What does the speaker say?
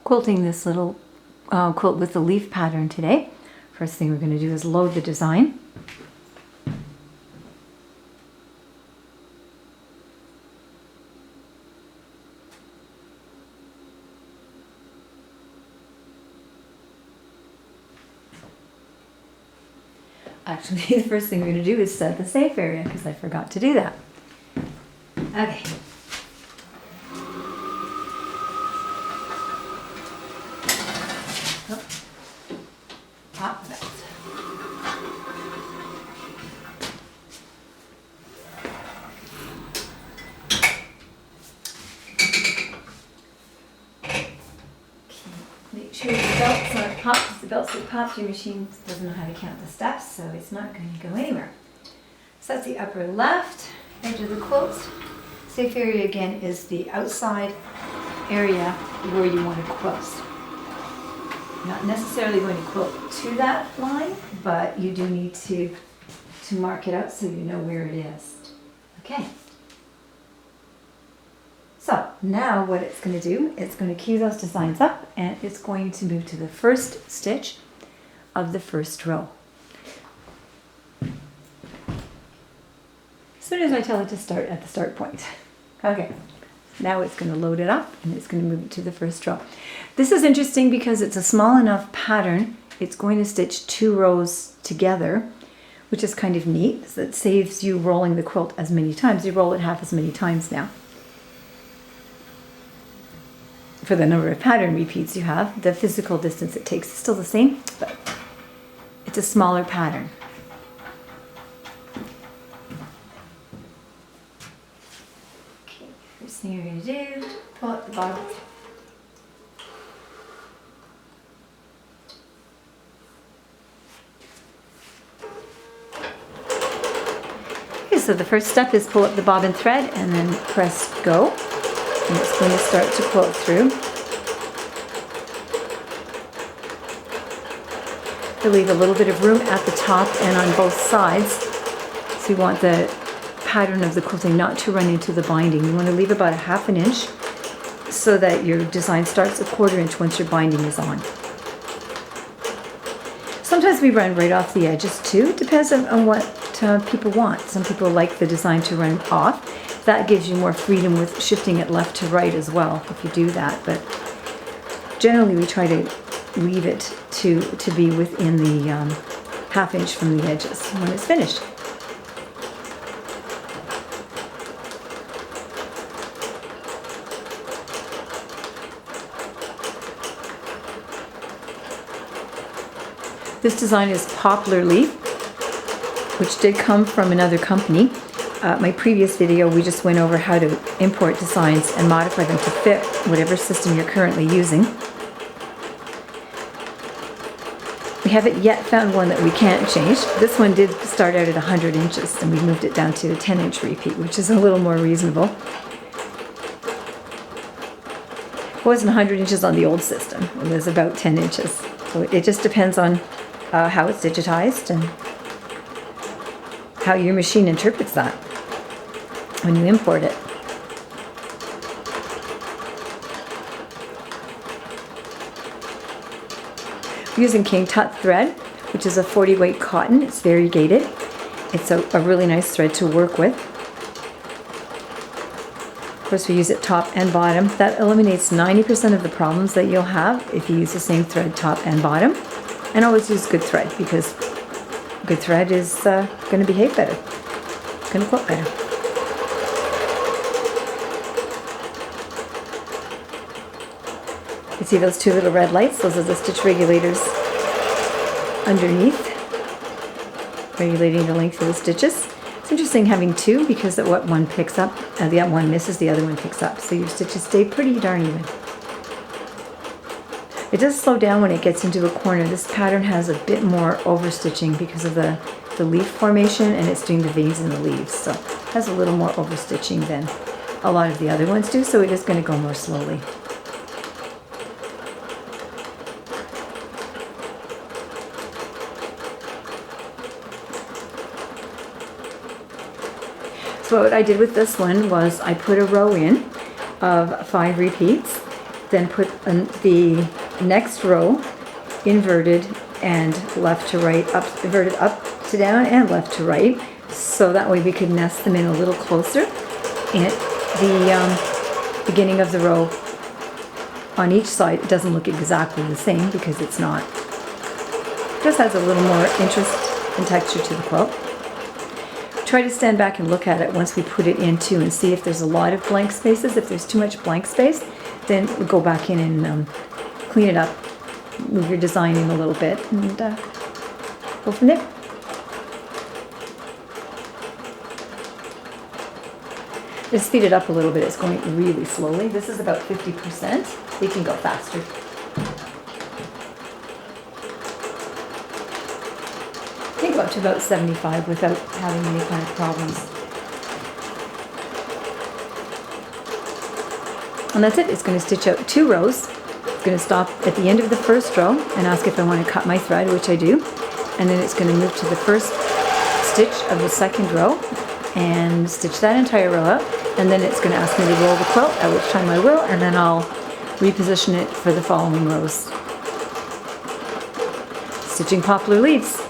quilting this little quilt with the leaf pattern today. First thing we're going to do is load the design. Actually, the first thing we're going to do is set the safe area because I forgot to do that. Okay. Oh. Pop the belt. Make sure the belts aren't popped, because the belts that pop, your machine doesn't know how to count the steps, so it's not going to go anywhere. So that's the upper left edge of the quilt. Safe area again is the outside area where you want to quilt. Not necessarily going to quilt to that line, but you do need to mark it out so you know where it is. Okay. So now what it's going to do, it's going to queue those designs up and it's going to move to the first stitch of the first row. As soon as I tell it to start at the start point. Okay, now it's going to load it up and it's going to move it to the first row. This is interesting because it's a small enough pattern, it's going to stitch 2 rows together, which is kind of neat. So it saves you rolling the quilt as many times. You roll it half as many times now. For the number of pattern repeats you have, the physical distance it takes is still the same, but it's a smaller pattern. Okay, first thing you're going to do, pull up the bottom. Okay, so the first step is pull up the bobbin thread and then press go. And it's going to start to quilt through. To leave a little bit of room at the top and on both sides. So you want the pattern of the quilting not to run into the binding. You want to leave about 1/2 inch so that your design starts 1/4 inch once your binding is on. Sometimes we run right off the edges too. Depends on what people want. Some people like the design to run off. That gives you more freedom with shifting it left to right as well if you do that, but generally we try to leave it to be within the 1/2 inch from the edges when it's finished. This design is Poplar Leaf, which did come from another company. My previous video, we just went over how to import designs and modify them to fit whatever system you're currently using. We haven't yet found one that we can't change. This one did start out at 100 inches and we moved it down to a 10-inch repeat, which is a little more reasonable. It wasn't 100 inches on the old system. It was about 10 inches. So it just depends on how it's digitized and how your machine interprets that when you import it. We're using King Tut thread, which is a 40 weight cotton. It's variegated. It's a really nice thread to work with. Of course, we use it top and bottom. That eliminates 90% of the problems that you'll have if you use the same thread top and bottom. And always use good thread because good thread is going to behave better. Going to quilt better. You see those 2 little red lights? Those are the stitch regulators underneath, regulating the length of the stitches. It's interesting having 2 because what one picks up, the one misses, the other one picks up. So your stitches stay pretty darn even. It does slow down when it gets into a corner. This pattern has a bit more overstitching because of the leaf formation, and it's doing the veins in the leaves. So it has a little more overstitching than a lot of the other ones do, so it is going to go more slowly. So what I did with this one was I put a row in of 5 repeats, then put the next row inverted and left to right, inverted up to down and left to right, so that way we could nest them in a little closer in the beginning of the row. On each side, it doesn't look exactly the same because it's not. It just adds a little more interest and texture to the quilt. Try to stand back and look at it once we put it into and see if there's a lot of blank spaces. If there's too much blank space, then we'll go back in and clean it up, move your design in a little bit, and go from there. Just speed it up a little bit. It's going really slowly. This is about 50%. You can go faster. I think up to about 75 without having any kind of problems. And that's it. It's going to stitch out 2 rows. It's going to stop at the end of the first row and ask if I want to cut my thread, which I do. And then it's going to move to the first stitch of the second row and stitch that entire row out. And then it's going to ask me to roll the quilt, at which time I will, and then I'll reposition it for the following rows. Stitching poplar leaves.